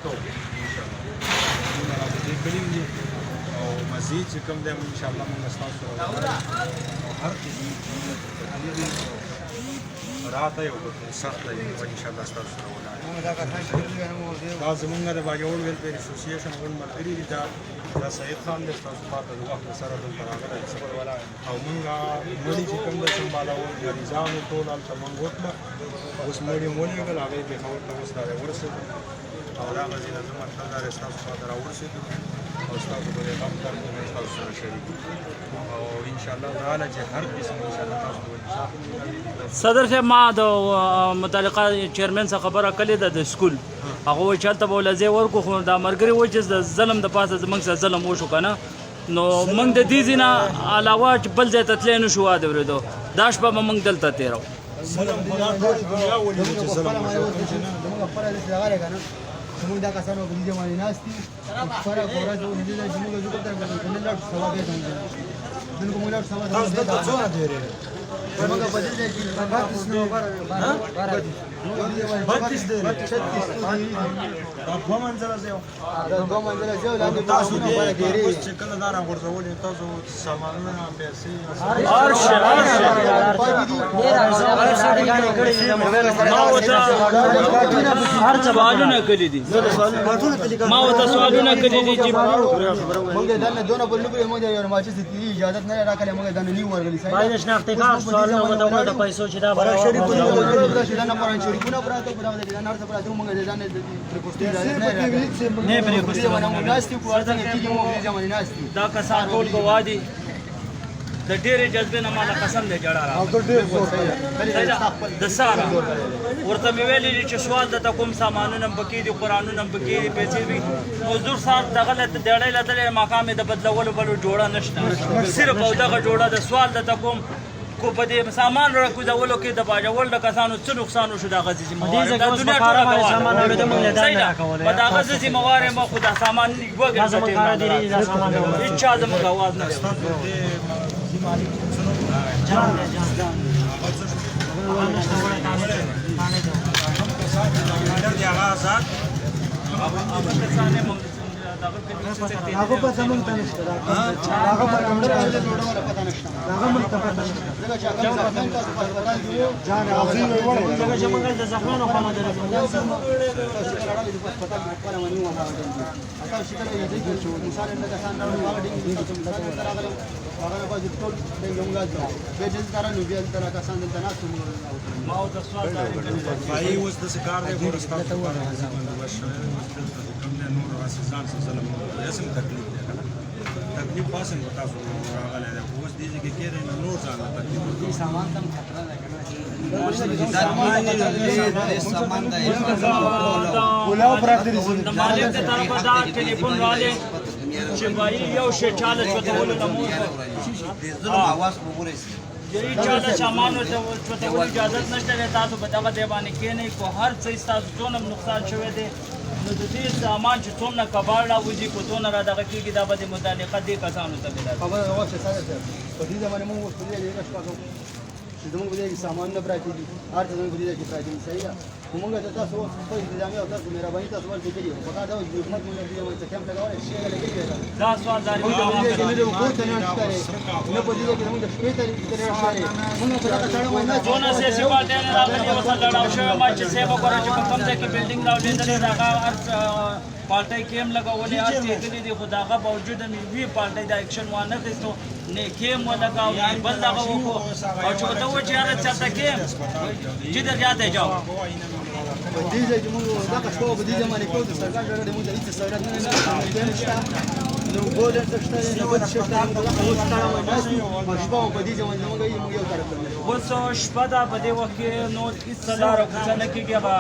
کوو انشاءالله دې کړي دي او مزید چې کوم دی انشاءالله موږ ستاسو سره او هر قسم راته یو سخت دی انشاءالله ستاسو سره ولاړ دا زمونږ د باجوړ ویلفیر اسوسییشن غون ملګري دي دا سعید خان دی ستاسو پاته د وخت سره دلته راغلی او موږ مړي چې کوم دی سمبالول مریضانو ټول هلته موږ وکړه اوس مړي مو ولېږل هغې پېښور ته اوس دا ورسېدو او دا غزینه زه مطلب دا دی ستاسو خواته راورسېدو او ستاسو په دې غم درد کې موږ ستاسو سره شریک او انشاءالله تعالی چې هر قسم انشاءالله تاسو ته صدر صاحب ما د متعلقه چیرمن څخه خبره کړې ده د سکول هغه وایي چې هلته به ولې ځای ورکړو خو دا ملګري وایي چې د ظلم د پاسه زموږ سره ظلم وشو که نه نو موږ د دې ځای نه علاوه بل ځای ته تللی نه شو واده اورېدو دا شپه به موږ دلته تېرو ظلم خدا ټولې دنیا ولیدو چې ظلم زموږ دا کسانو په دې باندې ناست دي خپله ورځ او دې چې موږ ذکر ته کنه لاړ سوا به څنګه دغه موږ لاړ سوا تاسو د څونه دی موږ په دې کې 32 دی 36 دا دوه منزله دی دا دوه منزله دی لاندې تاسو دې چې کله دا راغورځولې تاسو سامانونه پیسې سوالونه کړي دي ما ورته سوالونه کړي دي چې موږ دا نه دونه بل نه موږ یو ماچې ستې اجازه نه راکړې موږ دا نه نیو ورغلي باید شناختی کارت سوالونه وته د پیسو چې دا برابر شریکونه پران شریکونه پراته په دغه د نار ته پراته موږ دا نه پروپوزټ نه پرې کوستي باندې ناشتي کوه څنګه کیږي موږ دې ځمانه ناشتي دا کسان ټول گوادي د ډېرې جذبې نه ماله قسم دی جړه را د ساره ورته مې ویلي دي چې سوال درته کوم سامانونه پکې دي قرآنونه پکې دي پیسې وي مزدور صاحب دغه دیړۍ له دلې مقام د بدلولو بلو جوړه نشته صرف او دغه جوړه د سوال درته کوم کو په دې سامان راکوځولو کې د باجوړ د کسانو څه نقصان وشو دا غزي ذمہوار د دنیا ټول سامان اورېده موږ له دا نه راکولې په دا غزي ذمہوار ما خدا سامان وګړي لازم کار دی دا سامان اچھا زموږ आवाज نه جان هغه په زمون ته نشته هغه په کمره باندې جوړه ولا پتا نشته هغه مونږ ته پتا نشته دا چې هغه ځان تاسو په هسپتال کې جان عظیم وړي دا چې موږ د زخمونو خانه درته تاسو لړل د هسپتال په خپل باندې و نه تاسو شکل یې دې چې مثال نه کسان راوړي هغه دې چې راغلي هغه په دې ټول د یو غاځ به دې تر نو بیا تر کسان دلته ناس ما او د سوال داري پای اوس د سکار دی ورستا ته کوم نه نور اساسان ظلم اسم تکلیف دی تکلیف پاسن تاسو راغلی دی اوس دې کې کېره نور ځان تکلیف سامان تم خطر ده کنه سامان دا ولاو پراته دي د مالک د طرفه دا ټلیفون والے چې وایي یو شی چاله چوتولو نه مو आवाज وګورئ یی چاله سامانو ته چوتولو اجازه نشته تاسو په دغه دی باندې کې نه کو هر څه تاسو څونه نقصان شوی دی نو د دې سامان چې څومره کباړ راوځي کو څونه را دغه کېږي دا به د متعلقه دې کسانو ته ملایي خبر واشه سره په دې زمانه موږ په دې کې شپږ چې زموږ په دې کې سامان نه پراته دي هر څه زموږ په دې کې پراته دي صحیح ده موږ ته تاسو په انتظامیه او تاسو مهرباني تاسو ورته کړی په دا د حکومت موږ دې چې کم لګاوه شي لګي دا سوال داري موږ دې کې نه وو ته نه نه په دې کې موږ شپې ته راځي موږ په دا تړاو نه څونه سیاسي پارټي نه راغلي او سره لړاو شوی ما چې سیوا کوي چې کوم ځای کې بلډینګ راوړل دا هغه پارټي کېم لګولې او چې دې خداغه باوجود مې وی پارټي دا اکشن وانه کړو نه کېم ولګاو بل دغه وکړو او چې ته و چې هغه چاته کېم چې دا یاد جاو په دې ځای کې موږ دا کښ په دې زمانه کې د سرکار جوړه موږ هیڅ سہولت نه نشته نو ګولر څه نه بد شته هغه اوس تړاو نه مشبو په دې زمانه موږ یو طرف کړل اوس شپه دا په دې وخت کې نو هیڅ لاره کوڅه نه کېږي هغه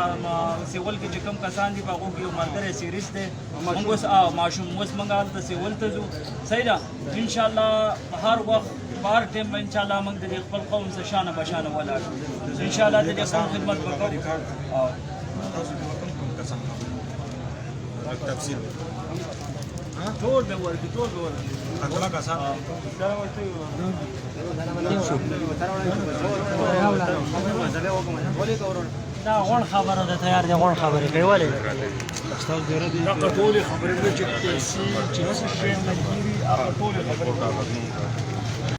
سیول کې چې کوم کسان دي هغه کې یو ملګری سیریز دی موږ اوس ماشوم اوس موږ هلته سیول ته ځو صحیح ده ان شاء الله هر وخت بهر ټیم ان شاء الله موږ د خپل قوم سره شانه بشانه ولاړ ان شاء الله د قوم خدمت وکړو تفصیل ټول به ورته ټول به ورته اطلاق آسان دا ورته ولې کورونه دا غون خبره ده تیار دی غون خبرې کوي ولې دغه ټولې خبرې چې څه شی مجبوري هغه ټولې خبرې